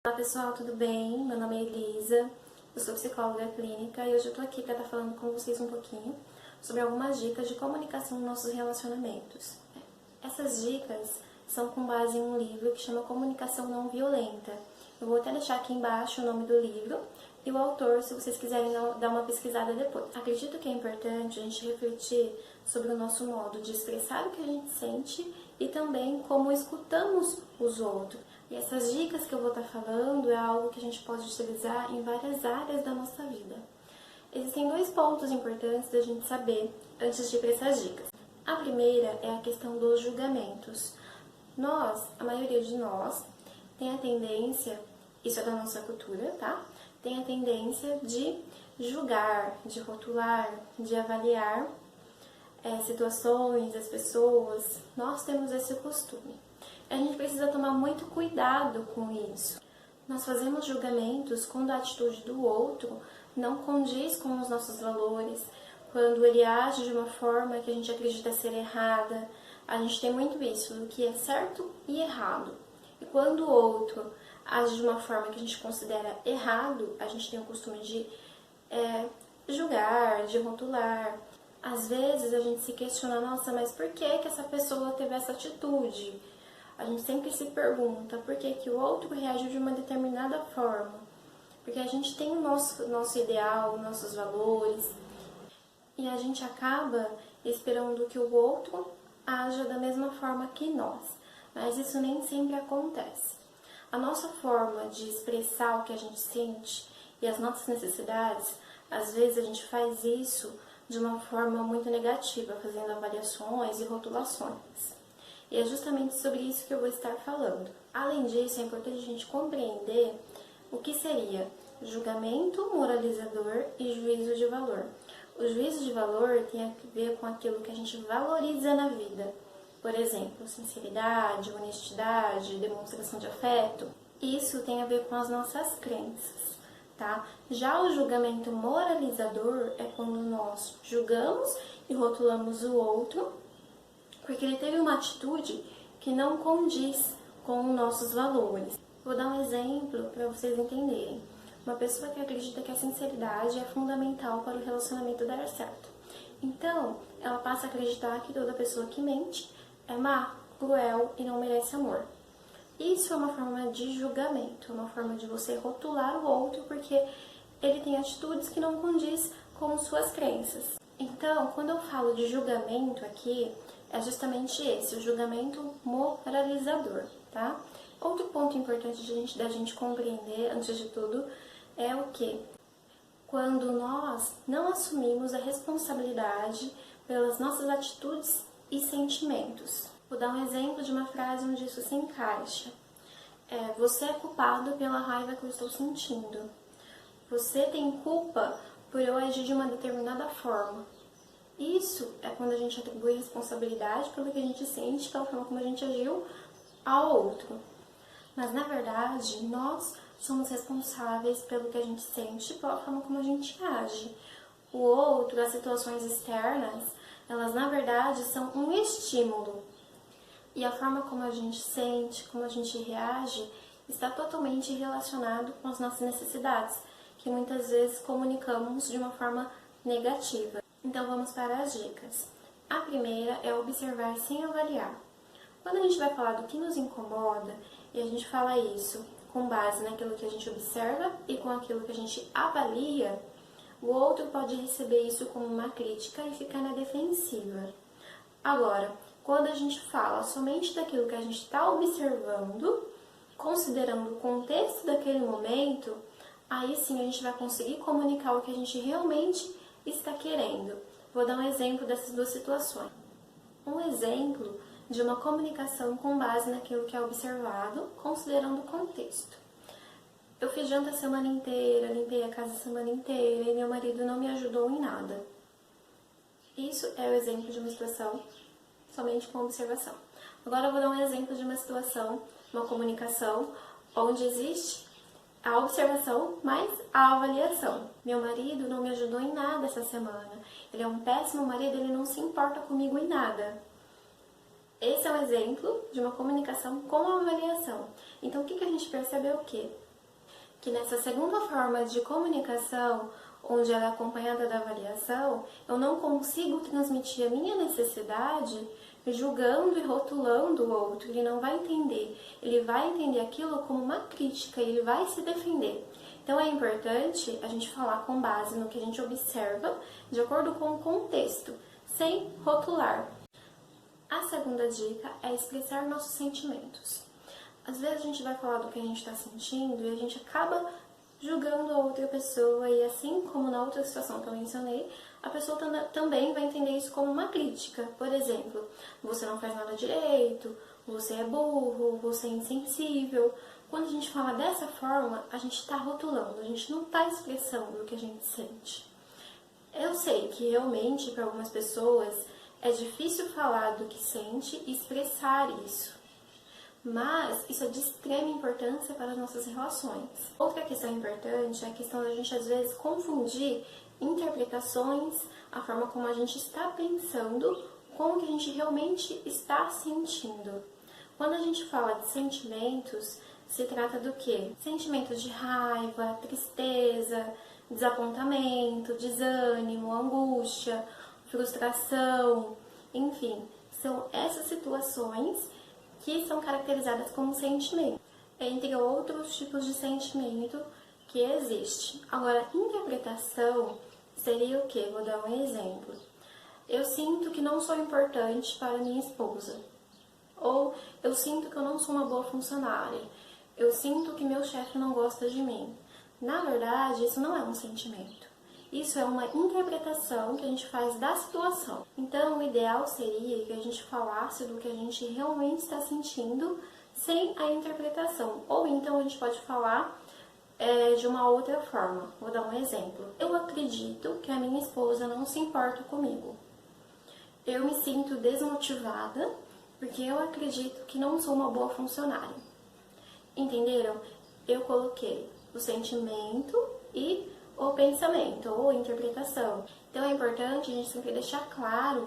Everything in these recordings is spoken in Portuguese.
Olá pessoal, tudo bem? Meu nome é Elisa, eu sou psicóloga clínica e hoje eu tô aqui para estar falando com vocês um pouquinho sobre algumas dicas de comunicação nos nossos relacionamentos. Essas dicas são com base em um livro que chama Comunicação Não Violenta. Eu vou até deixar aqui embaixo o nome do livro e o autor, se vocês quiserem dar uma pesquisada depois. Acredito que é importante a gente refletir sobre o nosso modo de expressar o que a gente sente e também como escutamos os outros. E essas dicas que eu vou estar falando é algo que a gente pode utilizar em várias áreas da nossa vida. Existem dois pontos importantes da gente saber antes de ir para essas dicas. A primeira é a questão dos julgamentos. A maioria de nós, tem a tendência, isso é da nossa cultura, tá? Tem a tendência de julgar, de rotular, de avaliar situações, as pessoas. Nós temos esse costume. A gente precisa tomar muito cuidado com isso. Nós fazemos julgamentos quando a atitude do outro não condiz com os nossos valores, quando ele age de uma forma que a gente acredita ser errada. A gente tem muito isso, do que é certo e errado. E quando o outro age de uma forma que a gente considera errado, a gente tem o costume de julgar, de rotular. Às vezes a gente se questiona, nossa, mas por que essa pessoa teve essa atitude? A gente sempre se pergunta por que o outro reagiu de uma determinada forma. Porque a gente tem o nosso ideal, nossos valores, e a gente acaba esperando que o outro haja da mesma forma que nós. Mas isso nem sempre acontece. A nossa forma de expressar o que a gente sente e as nossas necessidades, às vezes a gente faz isso de uma forma muito negativa, fazendo avaliações e rotulações. E é justamente sobre isso que eu vou estar falando. Além disso, é importante a gente compreender o que seria julgamento moralizador e juízo de valor. O juízo de valor tem a ver com aquilo que a gente valoriza na vida. Por exemplo, sinceridade, honestidade, demonstração de afeto. Isso tem a ver com as nossas crenças, tá? Já o julgamento moralizador é quando nós julgamos e rotulamos o outro porque ele teve uma atitude que não condiz com os nossos valores. Vou dar um exemplo para vocês entenderem. Uma pessoa que acredita que a sinceridade é fundamental para o relacionamento dar certo. Então, ela passa a acreditar que toda pessoa que mente é má, cruel e não merece amor. Isso é uma forma de julgamento, uma forma de você rotular o outro porque ele tem atitudes que não condiz com suas crenças. Então, quando eu falo de julgamento aqui, é justamente esse, o julgamento moralizador, tá? Outro ponto importante da gente compreender, antes de tudo, é o que? Quando nós não assumimos a responsabilidade pelas nossas atitudes e sentimentos. Vou dar um exemplo de uma frase onde isso se encaixa. Você é culpado pela raiva que eu estou sentindo. Você tem culpa por eu agir de uma determinada forma. Isso é quando a gente atribui responsabilidade pelo que a gente sente, pela forma como a gente agiu ao outro. Mas, na verdade, nós somos responsáveis pelo que a gente sente e pela forma como a gente age. O outro, as situações externas, elas, na verdade, são um estímulo. E a forma como a gente sente, como a gente reage, está totalmente relacionado com as nossas necessidades, que muitas vezes comunicamos de uma forma negativa. Então vamos para as dicas. A primeira é observar sem avaliar. Quando a gente vai falar do que nos incomoda, e a gente fala isso com base naquilo que a gente observa e com aquilo que a gente avalia, o outro pode receber isso como uma crítica e ficar na defensiva. Agora, quando a gente fala somente daquilo que a gente está observando, considerando o contexto daquele momento, aí sim a gente vai conseguir comunicar o que a gente realmente está querendo. Vou dar um exemplo dessas duas situações. Um exemplo de uma comunicação com base naquilo que é observado, considerando o contexto. Eu fiz janta a semana inteira, limpei a casa a semana inteira e meu marido não me ajudou em nada. Isso é o exemplo de uma situação somente com observação. Agora eu vou dar um exemplo de uma situação, uma comunicação, onde existe a observação mais a avaliação. Meu marido não me ajudou em nada essa semana. Ele é um péssimo marido, ele não se importa comigo em nada. Esse é um exemplo de uma comunicação com avaliação. Então, o que a gente percebe é o quê? que nessa segunda forma de comunicação, onde ela é acompanhada da avaliação, eu não consigo transmitir a minha necessidade julgando e rotulando o outro. Ele não vai entender, ele vai entender aquilo como uma crítica, ele vai se defender. Então é importante a gente falar com base no que a gente observa, de acordo com o contexto, sem rotular. A segunda dica é expressar nossos sentimentos. Às vezes a gente vai falar do que a gente está sentindo e a gente acaba julgando a outra pessoa, e assim como na outra situação que eu mencionei, a pessoa também vai entender isso como uma crítica. Por exemplo, você não faz nada direito, você é burro, você é insensível. Quando a gente fala dessa forma, a gente está rotulando, a gente não está expressando o que a gente sente. Eu sei que realmente para algumas pessoas é difícil falar do que sente e expressar isso. Mas isso é de extrema importância para as nossas relações. Outra questão importante é a questão da gente, às vezes, confundir interpretações, a forma como a gente está pensando, com o que a gente realmente está sentindo. Quando a gente fala de sentimentos, se trata do quê? Sentimentos de raiva, tristeza, desapontamento, desânimo, angústia, frustração, enfim, são essas situações que são caracterizadas como sentimento, entre outros tipos de sentimento que existe. Agora, interpretação seria o quê? Vou dar um exemplo. Eu sinto que não sou importante para minha esposa. Ou eu sinto que eu não sou uma boa funcionária. Eu sinto que meu chefe não gosta de mim. Na verdade, isso não é um sentimento. Isso é uma interpretação que a gente faz da situação. Então, o ideal seria que a gente falasse do que a gente realmente está sentindo sem a interpretação. Ou então a gente pode falar de uma outra forma. Vou dar um exemplo. Eu acredito que a minha esposa não se importa comigo. Eu me sinto desmotivada porque eu acredito que não sou uma boa funcionária. Entenderam? Eu coloquei o sentimento e o pensamento, ou interpretação. Então é importante a gente sempre deixar claro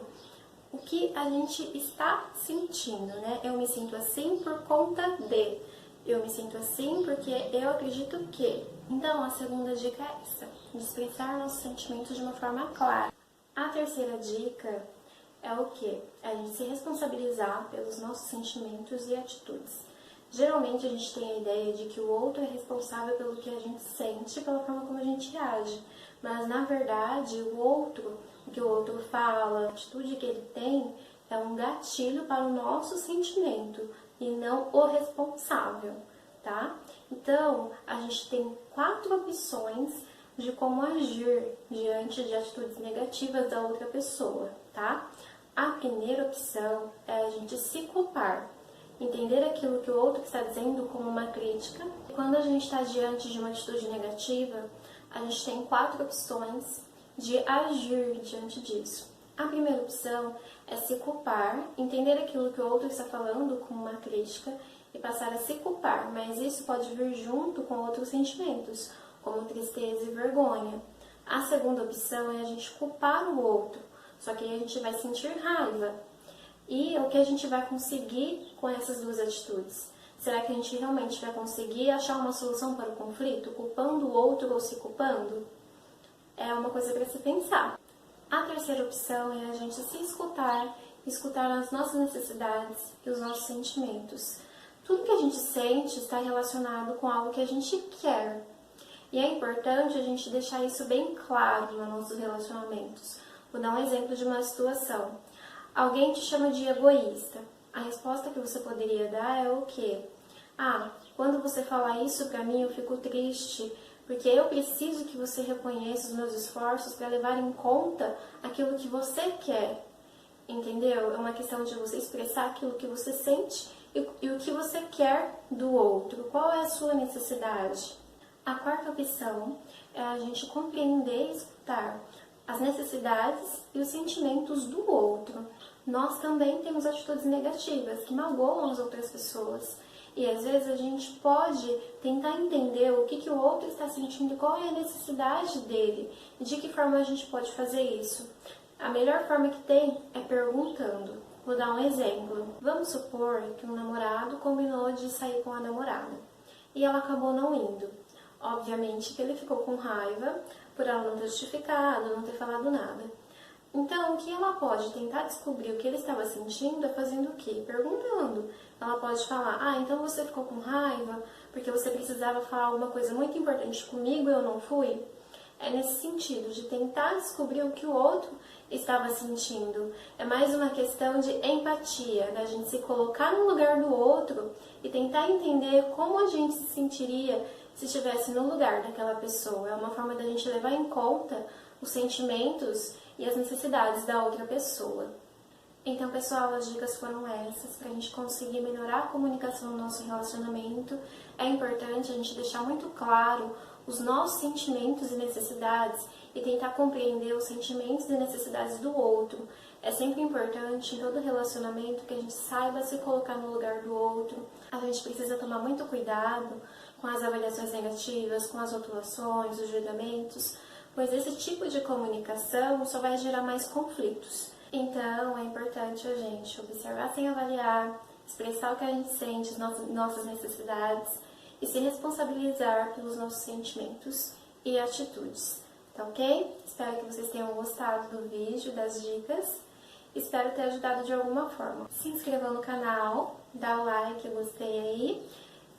o que a gente está sentindo, né? Eu me sinto assim por conta de. Eu me sinto assim porque eu acredito que. Então a segunda dica é essa, de expressar nossos sentimentos de uma forma clara. A terceira dica é o quê? É a gente se responsabilizar pelos nossos sentimentos e atitudes. Geralmente a gente tem a ideia de que o outro é responsável pelo que a gente sente, pela forma como a gente age. Mas na verdade, o que o outro fala, a atitude que ele tem, é um gatilho para o nosso sentimento e não o responsável, tá? Então, a gente tem 4 opções de como agir diante de atitudes negativas da outra pessoa, tá? A primeira opção é a gente se culpar. Entender aquilo que o outro está dizendo como uma crítica. Quando a gente está diante de uma atitude negativa, a gente tem 4 opções de agir diante disso. A primeira opção é se culpar, entender aquilo que o outro está falando como uma crítica e passar a se culpar, mas isso pode vir junto com outros sentimentos, como tristeza e vergonha. A segunda opção é a gente culpar o outro, só que aí a gente vai sentir raiva. E o que a gente vai conseguir com essas 2 atitudes? Será que a gente realmente vai conseguir achar uma solução para o conflito, culpando o outro ou se culpando? É uma coisa para se pensar. A terceira opção é a gente se escutar as nossas necessidades e os nossos sentimentos. Tudo que a gente sente está relacionado com algo que a gente quer. E é importante a gente deixar isso bem claro nos nossos relacionamentos. Vou dar um exemplo de uma situação. Alguém te chama de egoísta. A resposta que você poderia dar é o quê? Quando você fala isso pra mim, eu fico triste, porque eu preciso que você reconheça os meus esforços para levar em conta aquilo que você quer. Entendeu? É uma questão de você expressar aquilo que você sente e o que você quer do outro. Qual é a sua necessidade? A quarta opção é a gente compreender e escutar as necessidades e os sentimentos do outro. Nós também temos atitudes negativas que magoam as outras pessoas. E às vezes a gente pode tentar entender o que o outro está sentindo, qual é a necessidade dele e de que forma a gente pode fazer isso. A melhor forma que tem é perguntando. Vou dar um exemplo. Vamos supor que um namorado combinou de sair com a namorada e ela acabou não indo. Obviamente que ele ficou com raiva por ela não ter justificado, não ter falado nada. Então, o que ela pode tentar descobrir o que ele estava sentindo é fazendo o quê? Perguntando. Ela pode falar, então você ficou com raiva porque você precisava falar alguma coisa muito importante comigo e eu não fui? É nesse sentido, de tentar descobrir o que o outro estava sentindo. É mais uma questão de empatia, da gente se colocar no lugar do outro e tentar entender como a gente se sentiria se estivesse no lugar daquela pessoa. É uma forma da gente levar em conta os sentimentos e as necessidades da outra pessoa. Então, pessoal, as dicas foram essas, para a gente conseguir melhorar a comunicação no nosso relacionamento. É importante a gente deixar muito claro os nossos sentimentos e necessidades e tentar compreender os sentimentos e necessidades do outro. É sempre importante em todo relacionamento que a gente saiba se colocar no lugar do outro. A gente precisa tomar muito cuidado com as avaliações negativas, com as rotulações, os julgamentos, pois esse tipo de comunicação só vai gerar mais conflitos. Então, é importante a gente observar sem avaliar, expressar o que a gente sente, nossas necessidades e se responsabilizar pelos nossos sentimentos e atitudes. Tá ok? Espero que vocês tenham gostado do vídeo, das dicas. Espero ter ajudado de alguma forma. Se inscrevam no canal, dá o like, gostei aí.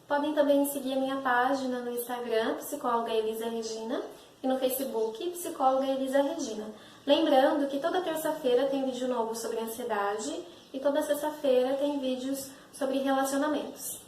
Podem também seguir a minha página no Instagram, Psicóloga Elisa Regina, e no Facebook, Psicóloga Elisa Regina. Lembrando que toda terça-feira tem vídeo novo sobre ansiedade e toda sexta-feira tem vídeos sobre relacionamentos.